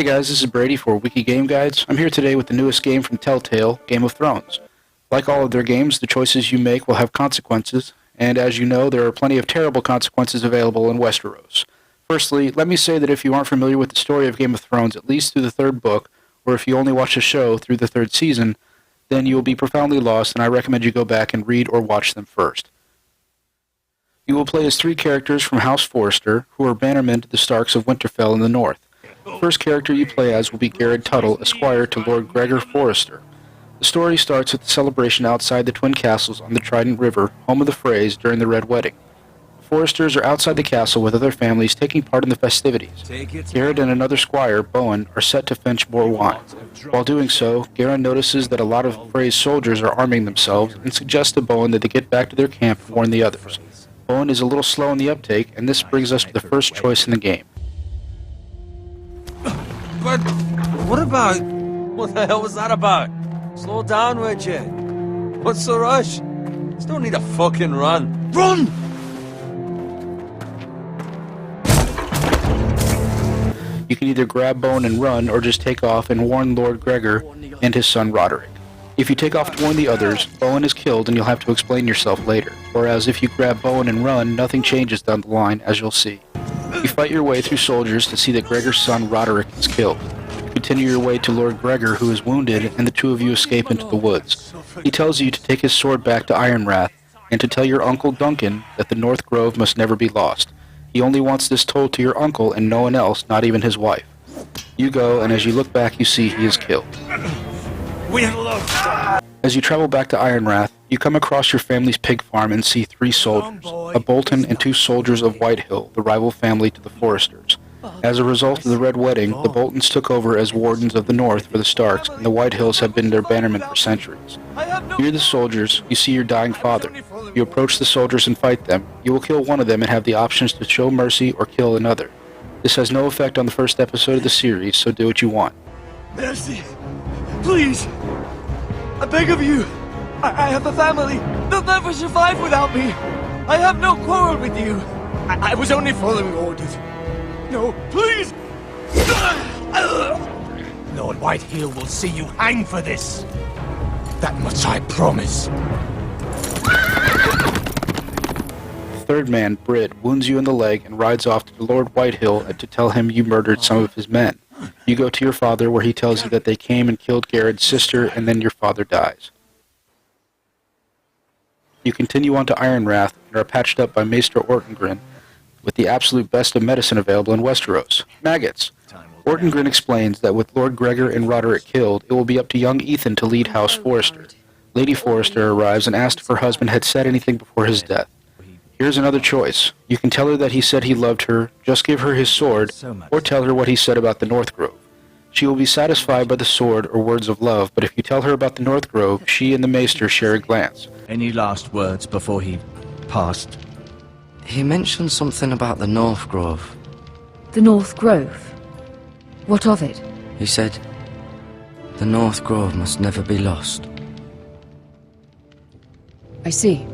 Hey guys, this is Brady for WikiGameGuides. I'm here today with the newest game from Telltale, Game of Thrones. Like all of their games, the choices you make will have consequences, and as you know, there are plenty of terrible consequences available in Westeros. Firstly, let me say that if you aren't familiar with the story of Game of Thrones, at least through the third book, or if you only watch the show through the third season, then you will be profoundly lost, and I recommend you go back and read or watch them first. You will play as three characters from House Forrester, who are bannermen to the Starks of Winterfell in the north. The first character you play as will be Gared Tuttle, esquire to Lord Cedric Forrester. The story starts with the celebration outside the Twin Castles on the Trident River, home of the Freys, during the Red Wedding. The Forresters are outside the castle with other families taking part in the festivities. Gared and another squire, Bowen, are set to fetch more wine. While doing so, Gared notices that a lot of Frey's soldiers are arming themselves and suggests to Bowen that they get back to their camp and warn the others. Bowen is a little slow in the uptake, and this brings us to the first choice in the game. But what about... What the hell was that about? Slow down, would you? What's the rush? Just don't need a fucking run. Run! You can either grab Bowen and run, or just take off and warn Lord Gregor and his son Roderick. If you take off to warn the others, Bowen is killed and you'll have to explain yourself later. Whereas if you grab Bowen and run, nothing changes down the line, as you'll see. You fight your way through soldiers to see that Gregor's son Roderick is killed. You continue your way to Lord Gregor, who is wounded, and the two of you escape into the woods. He tells you to take his sword back to Ironrath, and to tell your uncle Duncan that the North Grove must never be lost. He only wants this told to your uncle and no one else, not even his wife. You go, and as you look back, you see he is killed. As you travel back to Ironrath, you come across your family's pig farm and see three soldiers, a Bolton and two soldiers of Whitehill, the rival family to the Forresters. As a result of the Red Wedding, the Boltons took over as wardens of the North for the Starks, and the Whitehills have been their bannermen for centuries. Near the soldiers, you see your dying father. You approach the soldiers and fight them. You will kill one of them and have the options to show mercy or kill another. This has no effect on the first episode of the series, so do what you want. Mercy! Please! I beg of you! I have a family! They'll never survive without me! I have no quarrel with you! I was only following orders. No, please! Lord Whitehill will see you hang for this! That much I promise. The third man, Brid, wounds you in the leg and rides off to Lord Whitehill to tell him you murdered some of his men. You go to your father, where he tells you that they came and killed Gared's sister, and then your father dies. You continue on to Ironrath and are patched up by Maester Ortengrin with the absolute best of medicine available in Westeros, maggots. Ortengrin explains that with Lord Gregor and Roderick killed, it will be up to young Ethan to lead House Forrester. Lady Forrester arrives and asks if her husband had said anything before his death. Here's another choice. You can tell her that he said he loved her, just give her his sword, or tell her what he said about the North Grove. She will be satisfied by the sword or words of love, but if you tell her about the North Grove, she and the Maester share a glance. Any last words before he passed? He mentioned something about the North Grove. The North Grove? What of it? He said, the North Grove must never be lost. I see.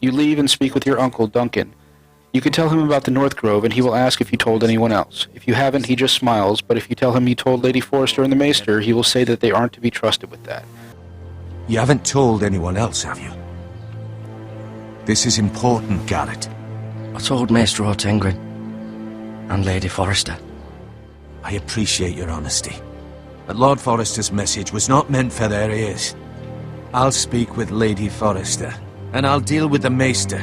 You leave and speak with your uncle, Duncan. You can tell him about the North Grove, and he will ask if you told anyone else. If you haven't, he just smiles, but if you tell him you told Lady Forrester and the Maester, he will say that they aren't to be trusted with that. You haven't told anyone else, have you? This is important, Gared. I told Maester Ortengrin and Lady Forrester. I appreciate your honesty. But Lord Forrester's message was not meant for their ears. I'll speak with Lady Forrester, and I'll deal with the Maester.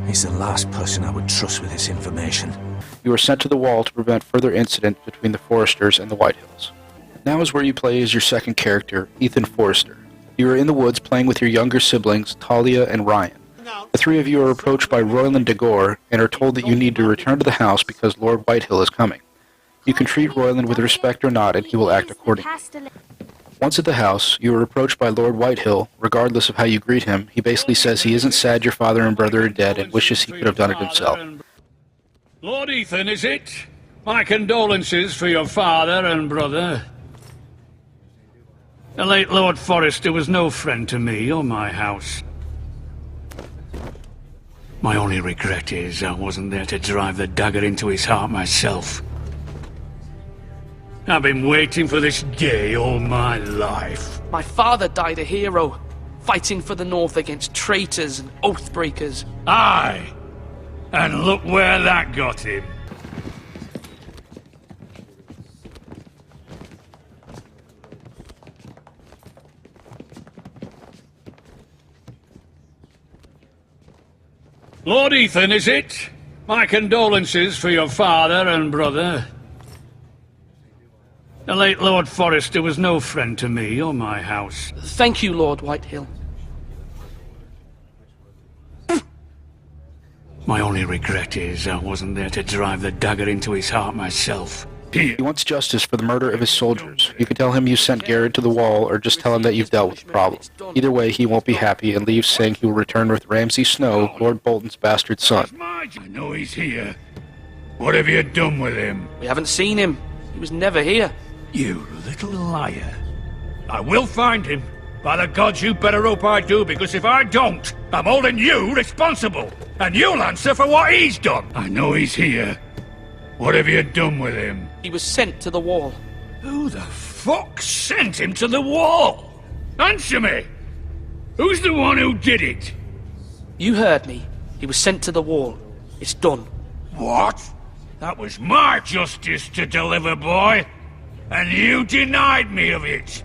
He's the last person I would trust with this information. You are sent to the wall to prevent further incident between the Forresters and the Whitehills. Now is where you play as your second character, Ethan Forrester. You are in the woods playing with your younger siblings, Talia and Ryan. The three of you are approached by Royland de Gore and are told that you need to return to the house because Lord Whitehill is coming. You can treat Royland with respect or not, and he will act accordingly. Once at the house, you are approached by Lord Whitehill. Regardless of how you greet him, he basically says he isn't sad your father and brother are dead and wishes he could have done it himself. Lord Ethan, is it? My condolences for your father and brother. The late Lord Forrester was no friend to me or my house. My only regret is I wasn't there to drive the dagger into his heart myself. I've been waiting for this day all my life. My father died a hero, fighting for the North against traitors and oathbreakers. Aye! And look where that got him. Lord Ethan, is it? My condolences for your father and brother. The late Lord Forrester was no friend to me or my house. Thank you, Lord Whitehill. My only regret is I wasn't there to drive the dagger into his heart myself. Here. He wants justice for the murder of his soldiers. You can tell him you sent Gared to the wall, or just tell him that you've dealt with the problem. Either way, he won't be happy and leaves saying he will return with Ramsay Snow, Lord Bolton's bastard son. I know he's here. What have you done with him? We haven't seen him. He was never here. You little liar. I will find him. By the gods, you better hope I do, because if I don't, I'm holding you responsible. And you'll answer for what he's done. I know he's here. What have you done with him? He was sent to the wall. Who the fuck sent him to the wall? Answer me! Who's the one who did it? You heard me. He was sent to the wall. It's done. What? That was my justice to deliver, boy. And you denied me of it.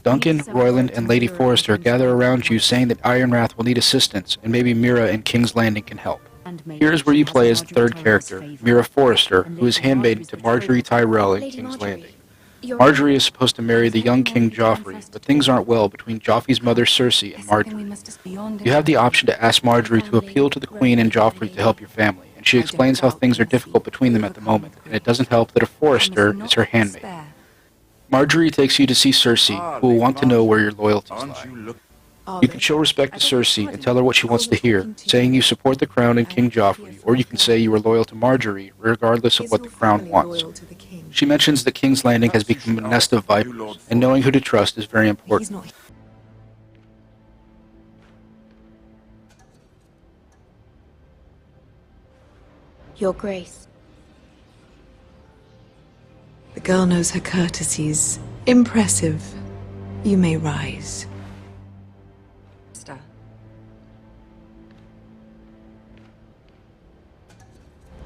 Duncan, Royland, and Lady Forrester gather around you saying that Ironrath will need assistance, and maybe Mira and King's Landing can help. Here's where you play as the third character, Mira Forrester, who is handmaiden to Marjorie Tyrell in King's Landing. Marjorie is supposed to marry the young King Joffrey, but things aren't well between Joffrey's mother Cersei and Marjorie. You have the option to ask Marjorie to appeal to the Queen and Joffrey to help your family, and she explains how things are difficult between them at the moment, and it doesn't help that a Forrester is her handmaid. Marjorie takes you to see Cersei, who will want to know where your loyalties lie. You can show respect to Cersei and tell her what she wants to hear, saying you support the crown and King Joffrey, or you can say you are loyal to Marjorie, regardless of what the crown wants. She mentions that King's Landing has become a nest of vipers, and knowing who to trust is very important. Your Grace. The girl knows her courtesies. Impressive. You may rise.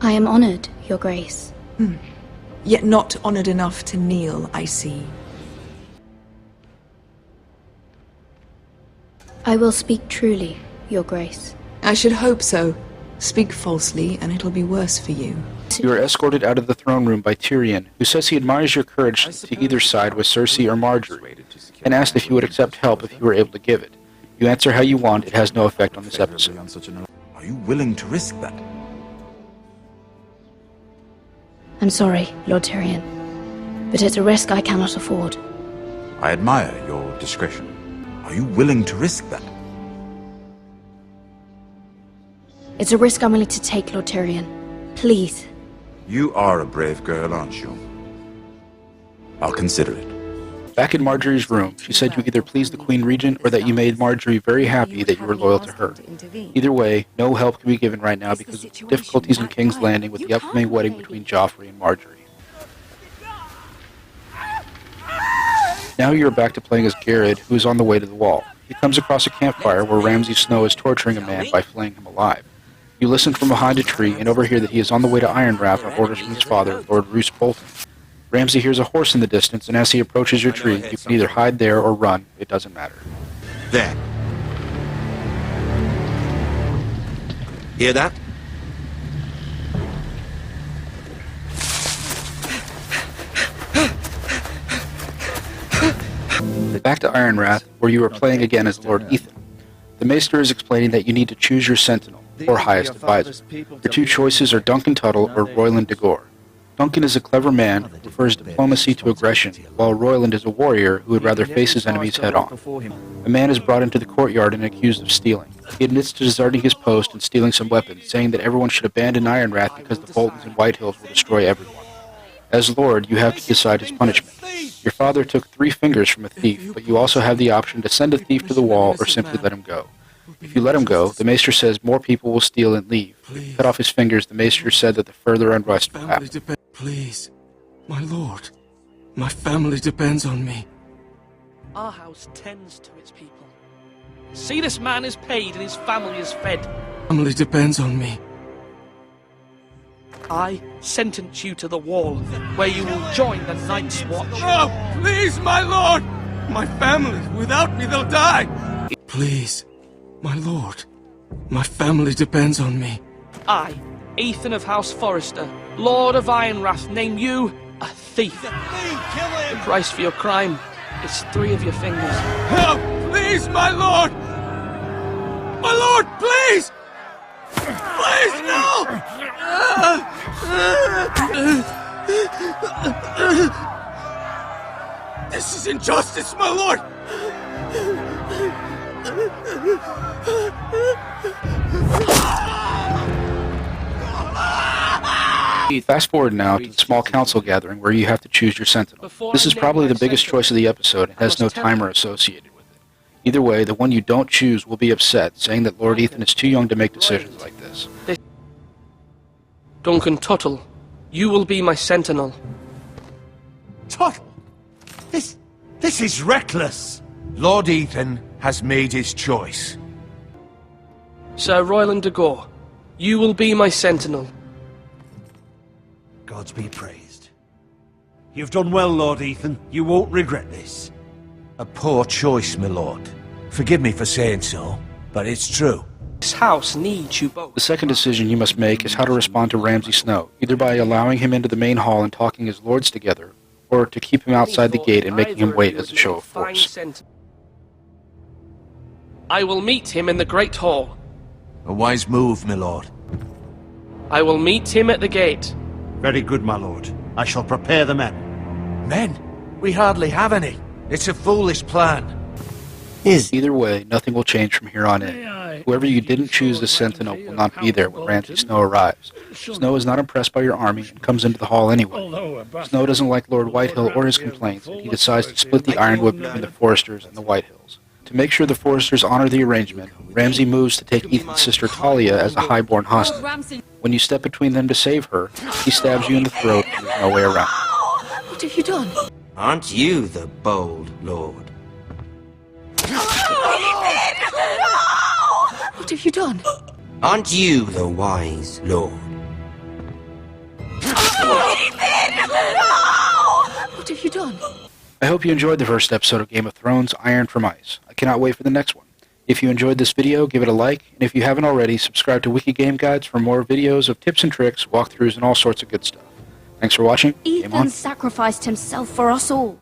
I am honored, Your Grace. Yet not honored enough to kneel, I see. I will speak truly, Your Grace. I should hope so. Speak falsely, and it'll be worse for you. You are escorted out of the throne room by Tyrion, who says he admires your courage to either side with Cersei or Marjorie, and asked if you would accept help if you were able to give it. You answer how you want, it has no effect on this episode. Are you willing to risk that? I'm sorry, Lord Tyrion, but it's a risk I cannot afford. I admire your discretion. Are you willing to risk that? It's a risk I'm willing to take, Lord Tyrion. Please. You are a brave girl, aren't you? I'll consider it. Back in Marjorie's room, she said you either pleased the Queen Regent or that you made Marjorie very happy that you were loyal to her. Either way, no help can be given right now because of difficulties in King's Landing with the upcoming wedding between Joffrey and Marjorie. Now you're back to playing as Gared, who is on the way to the wall. He comes across a campfire where Ramsay Snow is torturing a man by flaying him alive. You listen from behind a tree and overhear that he is on the way to Ironrath on orders from his father, Lord Roose Bolton. Ramsay hears a horse in the distance, and as he approaches your tree, you can either hide there or run. It doesn't matter. There. Hear that? Back to Ironrath, where you are playing again as Lord Ethan. The Maester is explaining that you need to choose your sentinel, or highest advisor. Your two choices are Duncan Tuttle or Royland de Gore. Duncan is a clever man who prefers diplomacy to aggression, while Royland is a warrior who would rather face his enemies head-on. A man is brought into the courtyard and accused of stealing. He admits to deserting his post and stealing some weapons, saying that everyone should abandon Ironrath because the Boltons and Whitehills will destroy everyone. As Lord, you have to decide his punishment. Your father took 3 fingers from a thief, but you also have the option to send a thief to the wall or simply let him go. If you let him go, the Maester says more people will steal and leave. If you cut off his fingers, the Maester said that the further unrest will happen. Please, my lord. My family depends on me. Our house tends to its people. See, this man is paid and his family is fed. Family depends on me. I sentence you to the wall, where you will join the Night's Watch. Oh, please, my lord! My family, without me, they'll die! Please, my lord. My family depends on me. I, Ethan of House Forrester, Lord of Ironrath, name you a thief. The price for your crime is 3 of your fingers. Help! Please, my lord! My lord, please! Please, no! This is injustice, my lord! Fast forward now to the small council gathering where you have to choose your sentinel. This is probably the biggest choice of the episode and has no timer associated with it. Either way, the one you don't choose will be upset, saying that Lord Ethan is too young to make decisions like this. Duncan Tuttle, you will be my sentinel. Tuttle! This is reckless! Lord Ethan has made his choice. Sir Royland de Gore, you will be my sentinel. Gods be praised. You've done well, Lord Ethan. You won't regret this. A poor choice, my lord. Forgive me for saying so, but it's true. This house needs you both. The second decision you must make is how to respond to Ramsay Snow, either by allowing him into the main hall and talking as lords together, or to keep him outside the gate and making him wait as a show of force. I will meet him in the Great Hall. A wise move, my lord. I will meet him at the gate. Very good, my lord. I shall prepare the men. Men? We hardly have any. It's a foolish plan. Either way, nothing will change from here on in. Whoever you didn't choose as sentinel will not be there when Ramsay Snow arrives. Snow is not impressed by your army and comes into the hall anyway. Snow doesn't like Lord Whitehill or his complaints, and he decides to split the Ironwood between the Forresters and the Whitehills. To make sure the Forresters honor the arrangement, Ramsay moves to take Ethan's sister Talia as a highborn hostage. When you step between them to save her, he stabs you in the throat and there's no way around. What have you done? Aren't you the bold lord? What have you done? Aren't you the wise lord? What have you done? I hope you enjoyed the first episode of Game of Thrones, Iron from Ice. I cannot wait for the next one. If you enjoyed this video, give it a like, and if you haven't already, subscribe to WikiGameGuides for more videos of tips and tricks, walkthroughs, and all sorts of good stuff. Thanks for watching. Game on. Ethan sacrificed himself for us all.